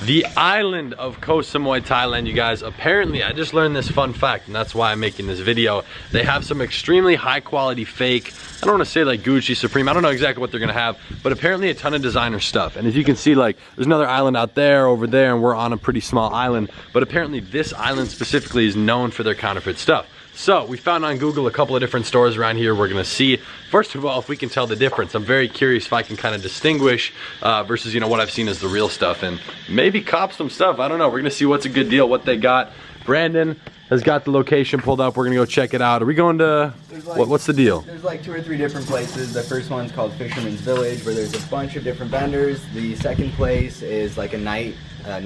The island of Koh Samui Thailand, you guys. Apparently, I just learned this fun fact, and that's why I'm making this video. They have some extremely high quality fake, I don't want to say like Gucci, Supreme, I don't know exactly what they're gonna have, but apparently a ton of designer stuff. And as you can see, like, there's another island out there, over there, and we're on a pretty small island, but apparently this island specifically is known for their counterfeit stuff. So we found on Google a couple of different stores around here. We're gonna see, first of all, if we can tell the difference. I'm very curious if I can kind of distinguish versus, you know, what I've seen as the real stuff, and maybe cop some stuff. I don't know. We're gonna see what's a good deal, what they got. Brandon has got the location pulled up. We're gonna go check it out. Are we going to, like, what's the deal? There's like 2 or 3 different places. The first one's called Fisherman's Village, where there's a bunch of different vendors. The second place is like a night, I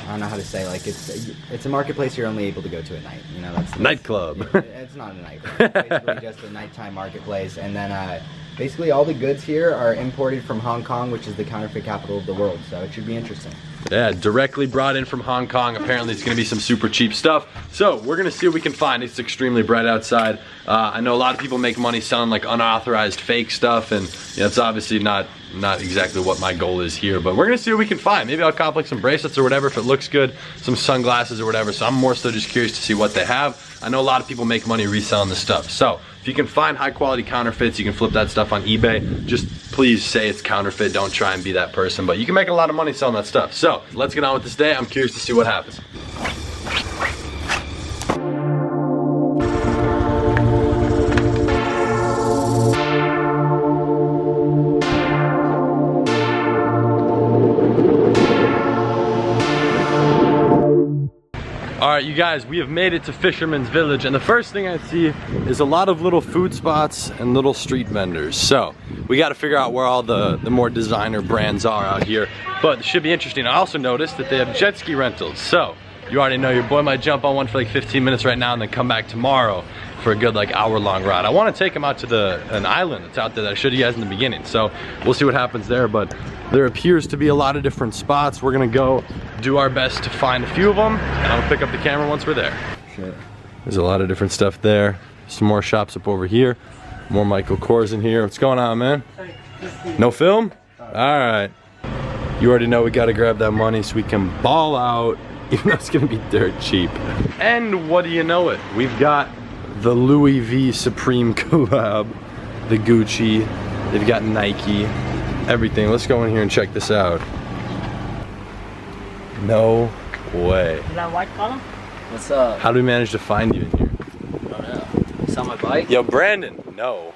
don't know how to say, like, it's a marketplace you're only able to go to at night. You know, that's nightclub. It's not a nightclub. It's basically just a nighttime marketplace. And then basically all the goods here are imported from Hong Kong, which is the counterfeit capital of the world. So it should be interesting. Yeah, directly brought in from Hong Kong. Apparently it's gonna be some super cheap stuff. So we're gonna see what we can find. It's extremely bright outside. I know a lot of people make money selling like unauthorized fake stuff, and you know, it's obviously not exactly what my goal is here, but we're gonna see what we can find. Maybe I'll cop like some bracelets or whatever if it looks good, some sunglasses or whatever. So I'm more so just curious to see what they have. I know a lot of people make money reselling this stuff. So if you can find high quality counterfeits, you can flip that stuff on eBay. Just please say it's counterfeit. Don't try and be that person, but you can make a lot of money selling that stuff. So let's get on with this day. I'm curious to see what happens. All right, you guys, we have made it to Fisherman's Village, and the first thing I see is a lot of little food spots and little street vendors. So we got to figure out where all the more designer brands are out here, but it should be interesting. I also noticed that they have jet ski rentals. So you already know your boy might jump on one for like 15 minutes right now and then come back tomorrow for a good like hour-long ride. I want to take him out to an island that's out there that I showed you guys in the beginning. So we'll see what happens there, but there appears to be a lot of different spots. We're gonna go do our best to find a few of them, and I'll pick up the camera once we're there. Sure. There's a lot of different stuff there. Some more shops up over here. More Michael Kors in here. What's going on, man? No film? All right. You already know we gotta grab that money so we can ball out, even though it's gonna be dirt cheap. And what do you know it? We've got the Louis V Supreme collab, the Gucci, they've got Nike, everything. Let's go in here and check this out. No way. Is that white collar? What's up? How do we manage to find you in here? I don't know. Sell my bike? Yo, Brandon, no.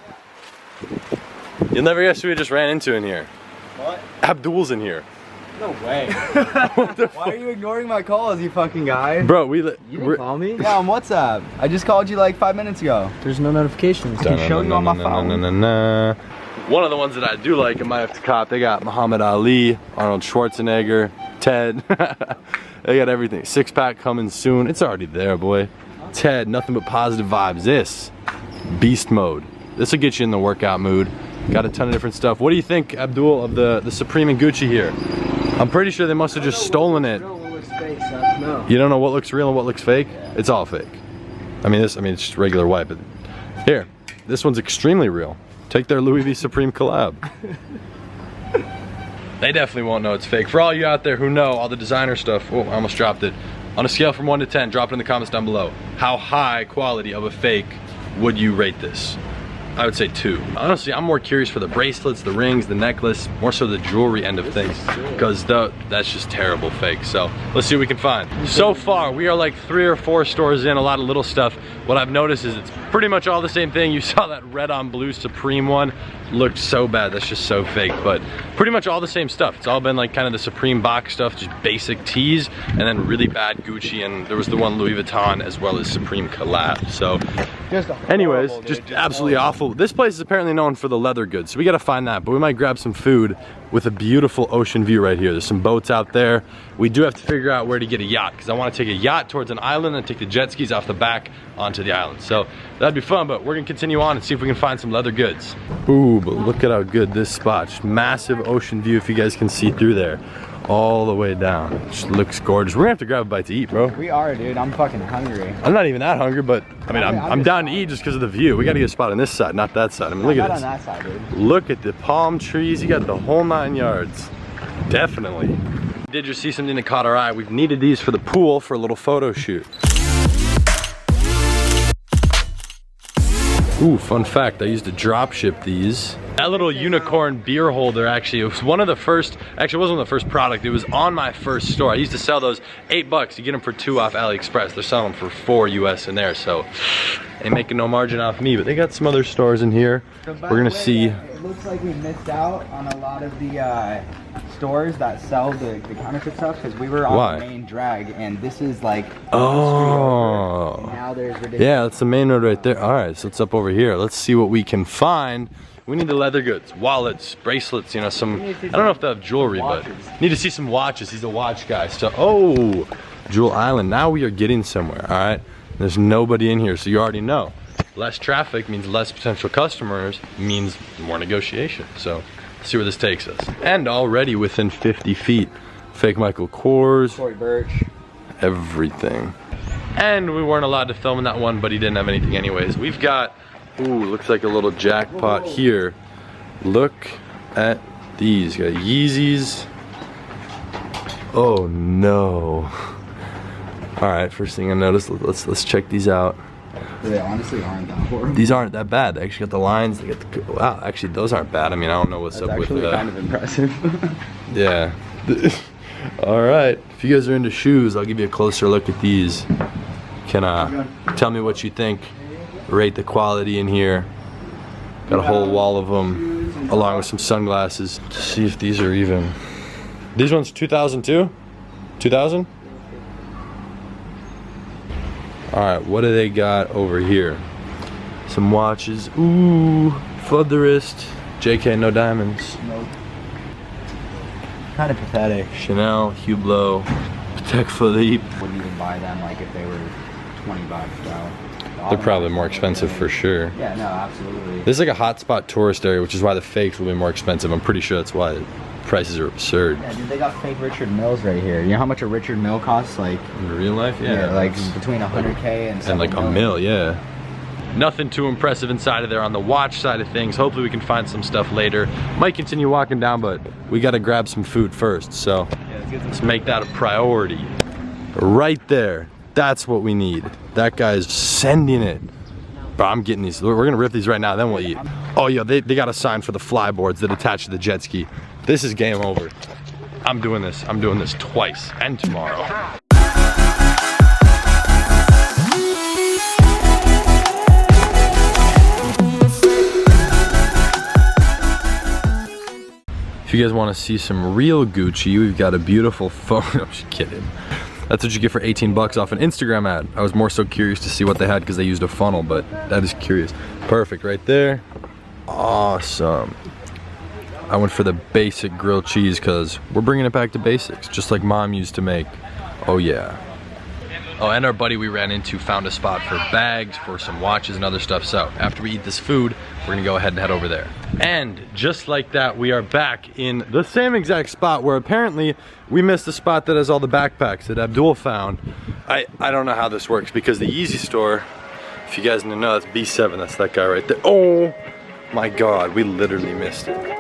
You'll never guess who we just ran into in here. What? Abdul's in here. No way. Why are you ignoring my calls, you fucking guy? Bro, You didn't call me? Yeah, on WhatsApp. I just called you like 5 minutes ago. There's no notifications. Can show you on my phone. One of the ones that I do like, I might have to cop, they got Muhammad Ali, Arnold Schwarzenegger, Ted. They got everything. 6-pack coming soon. It's already there, boy. Ted, nothing but positive vibes. This, beast mode. This will get you in the workout mood. Got a ton of different stuff. What do you think, Abdul, of the Supreme and Gucci here? I'm pretty sure they must have just stolen it. You don't know what looks real and what looks fake? It's all fake. I mean, it's just regular white, but here, this one's extremely real. Take their Louis V Supreme collab. They definitely won't know it's fake. For all you out there who know all the designer stuff, oh, I almost dropped it. On a scale from 1 to 10, drop it in the comments down below. How high quality of a fake would you rate this? I would say 2. Honestly, I'm more curious for the bracelets, the rings, the necklace, more so the jewelry end of things, because that's just terrible fake. So let's see what we can find. So far, we are like 3 or 4 stores in, a lot of little stuff. What I've noticed is it's pretty much all the same thing. You saw that red on blue Supreme one, looked so bad, that's just so fake, but pretty much all the same stuff. It's all been like kind of the Supreme box stuff, just basic tees, and then really bad Gucci, and there was the one Louis Vuitton as well as Supreme collab. So anyways, just absolutely awful. This place is apparently known for the leather goods, so we gotta find that, but we might grab some food with a beautiful ocean view right here. There's some boats out there. We do have to figure out where to get a yacht, because I want to take a yacht towards an island and take the jet skis off the back onto the island. So that'd be fun, but we're gonna continue on and see if we can find some leather goods. Ooh, but look at how good this spot. Just massive ocean view, if you guys can see through there. All the way down. It just looks gorgeous. We're gonna have to grab a bite to eat, bro. We are, dude. I'm fucking hungry. I'm not even that hungry, but I mean, I'm down to eat just because of the view. We gotta get a spot on this side, not that side. I mean, look at this. Not on that side, dude. Look at the palm trees. You got the whole 9 yards. Definitely. Did you see something that caught our eye? We've needed these for the pool for a little photo shoot. Ooh, fun fact, I used to drop ship these. That little unicorn beer holder, actually, it was one of the first, actually it wasn't the first product, it was on my first store. I used to sell those $8. You get them for $2 off AliExpress. They're selling them for $4 US in there, so ain't making no margin off me, but they got some other stores in here. So we're gonna see. It looks like we missed out on a lot of the stores that sell the counterfeit stuff, because we were on the main drag, and this is like oh, now there's ridiculous. Yeah, that's the main road right there. All right, so it's up over here. Let's see what we can find. We need the leather goods, wallets, bracelets, you know, some, I don't know if they have jewelry, but need to see some watches. He's a watch guy. So, oh, Jewel Island. Now we are getting somewhere, all right? There's nobody in here, so you already know. Less traffic means less potential customers, means more negotiation. So, let's see where this takes us. And already within 50 feet, fake Michael Kors, Tory Burch, everything. And we weren't allowed to film in that one, but he didn't have anything anyways. We've got, ooh, looks like a little jackpot here. Look at these. Got Yeezys. Oh no. All right, first thing I noticed, let's check these out. They honestly aren't that horrible. These aren't that bad. They actually got the lines. They got the, wow, actually those aren't bad. I mean, I don't know what's up with that. Kind of impressive. Yeah. All right, if you guys are into shoes, I'll give you a closer look at these. Can tell me what you think. Rate the quality in here. Got a whole wall of them, along with some sunglasses. To see if these are even. These ones 2002? 2000? All right, what do they got over here? Some watches. Ooh, flood the wrist. JK, no diamonds. Nope. Kind of pathetic. Chanel, Hublot, Patek Philippe. Wouldn't even buy them like if they were 20 bucks, though. They're probably more expensive for sure. Yeah, no, absolutely. This is like a hotspot tourist area, which is why the fakes will be more expensive. I'm pretty sure that's why the prices are absurd. Yeah, dude, they got fake Richard Milles right here. You know how much a Richard Mille costs? Like in real life, yeah, like between 100K and like a mil, yeah. Nothing too impressive inside of there on the watch side of things. Hopefully we can find some stuff later. Might continue walking down, but we got to grab some food first. So let's make that a priority. Right there. That's what we need. That guy's sending it. But I'm getting these. We're gonna rip these right now, then we'll eat. Oh yeah, they got a sign for the flyboards that attach to the jet ski. This is game over. I'm doing this. I'm doing this twice and tomorrow. If you guys want to see some real Gucci, we've got a beautiful photo. I'm just kidding. That's what you get for 18 bucks off an Instagram ad. I was more so curious to see what they had because they used a funnel, but that is curious. Perfect right there. Awesome. I went for the basic grilled cheese because we're bringing it back to basics, just like mom used to make. Oh yeah. Oh, and our buddy we ran into found a spot for bags, for some watches and other stuff. So after we eat this food, we're gonna go ahead and head over there. And just like that, we are back in the same exact spot where apparently we missed the spot that has all the backpacks that Abdul found. I don't know how this works because the Yeezy store, if you guys didn't know, that's B7, that's that guy right there. Oh my God, we literally missed it.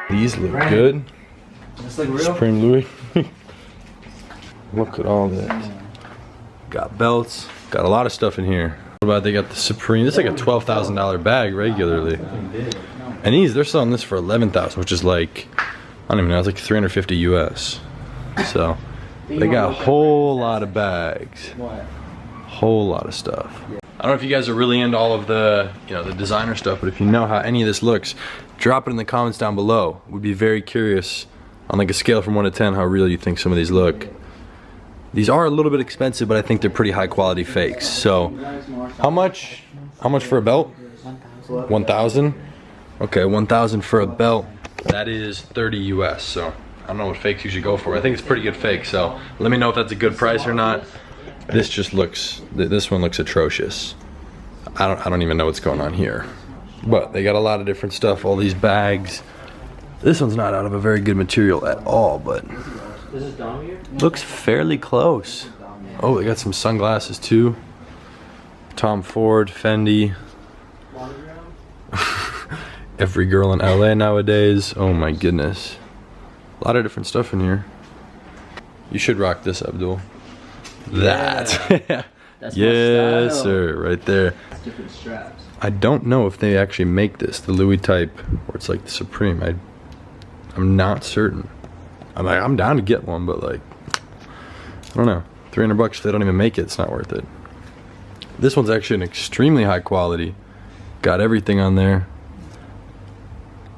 These look good. Just like real. Supreme Louis. Look at all this. Got belts. Got a lot of stuff in here. What about they got the Supreme? This is like a $12,000 bag regularly. And these, they're selling this for $11,000, which is like, I don't even know, it's like 350 US. So they got a whole lot of bags. Whole lot of stuff. I don't know if you guys are really into all of the, you know, the designer stuff, but if you know how any of this looks, drop it in the comments down below. We'd be very curious on like a scale from 1 to 10 how real you think some of these look. These are a little bit expensive, but I think they're pretty high quality fakes. So how much for a belt? 1,000? Okay, 1,000 for a belt. That is 30 US. So I don't know what fakes usually go for. I think it's pretty good fake. So let me know if that's a good price or not. This just looks, this one looks atrocious. I don't even know what's going on here. But they got a lot of different stuff, all these bags. This one's not out of a very good material at all, but looks fairly close. Oh, they got some sunglasses too. Tom Ford, Fendi. every girl in LA nowadays. Oh my goodness. A lot of different stuff in here. You should rock this, Abdul. That. That's yes, my style. sir. Right there. Different straps. I don't know if they actually make this, the Louis type, or it's like the Supreme. I'm not certain. I'm down to get one, but like, I don't know. $300 if they don't even make it, it's not worth it. This one's actually an extremely high quality. Got everything on there.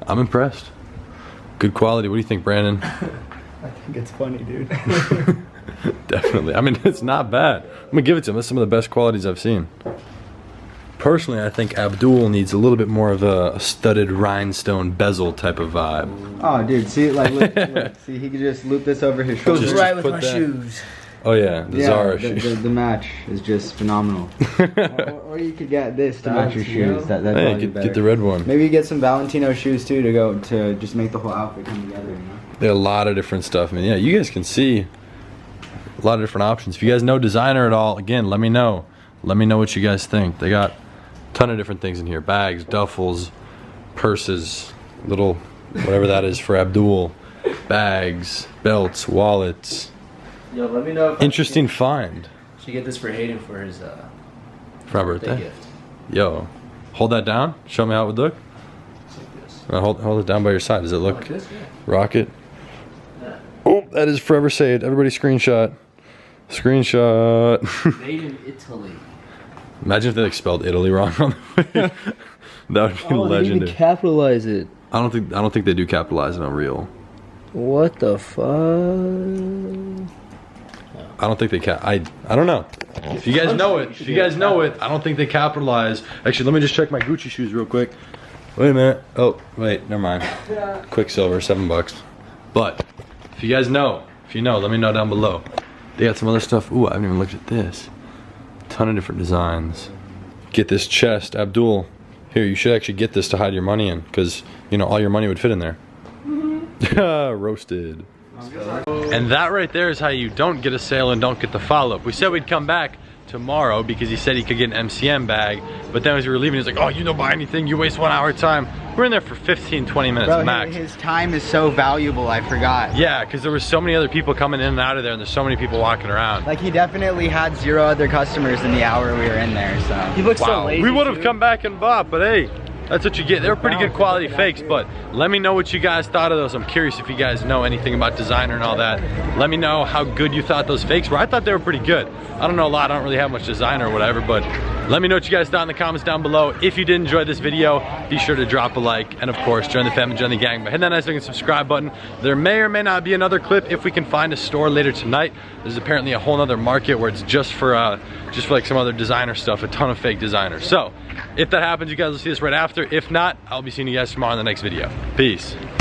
I'm impressed. Good quality. What do you think, Brandon? I think it's funny, dude. Definitely. I mean, it's not bad. I'm gonna give it to him. That's some of the best qualities I've seen. Personally, I think Abdul needs a little bit more of a studded rhinestone bezel type of vibe. Oh, dude, see, like, look, see, he could just loop this over his shoulder. Goes Just right with put my that- shoes. Oh yeah, the Zara shoes. The match is just phenomenal. or you could get this to match your Valentino? shoes. That's Hey, probably get the red one. Maybe you get some Valentino shoes too to just make the whole outfit come together. You know? There are a lot of different stuff. I mean, yeah, you guys can see a lot of different options. If you guys know designer at all, again, let me know. Let me know what you guys think. They got a ton of different things in here. Bags, duffels, purses, little whatever that is for Abdul. Bags, belts, wallets. Yo, let me know if Interesting find I should get this for Hayden for his for my birthday birthday. gift. Yo, hold that down. Show me how it would look. Just like this. Hold it down by your side. Does it look Like this? Yeah. rocket? Yeah. Oh, that is forever saved. Everybody screenshot. Screenshot. Made in Italy. Imagine if they like spelled Italy wrong on the way. That would be legendary. Capitalize it. I don't think they do capitalize it on real. What the fuck? I don't think they I don't know. If you guys know it, I don't think they capitalize. Actually, let me just check my Gucci shoes real quick. Wait a minute. Oh, wait, never mind. Quicksilver, $7. But if you guys know, let me know down below. They got some other stuff. Ooh, I haven't even looked at this. Ton of different designs. Get this chest, Abdul. Here, you should actually get this to hide your money in, because you know all your money would fit in there. Roasted. And that right there is how you don't get a sale and don't get the follow-up. We said we'd come back tomorrow because he said he could get an MCM bag, but then as we were leaving, he's like, oh, you don't buy anything, you waste 1 hour time. We're in there for 15, 20 minutes Bro, max. his time is so valuable, I forgot. Yeah, because there were so many other people coming in and out of there, and there's so many people walking around. Like, he definitely had 0 other customers in the hour we were in there, so. He looks so Wow, lazy. we would have too. come back and bought, but hey, that's what you get. They were pretty good quality fakes, but let me know what you guys thought of those. I'm curious if you guys know anything about designer and all that. Let me know how good you thought those fakes were. I thought they were pretty good. I don't know a lot, I don't really have much designer or whatever, but let me know what you guys thought in the comments down below. If you did enjoy this video, be sure to drop a like, and of course, join the fam and join the gang by hitting that nice looking subscribe button. There may or may not be another clip if we can find a store later tonight. There's apparently a whole nother market where it's just for like some other designer stuff, a ton of fake designers. So, if that happens, you guys will see this right after. If not, I'll be seeing you guys tomorrow in the next video. Peace.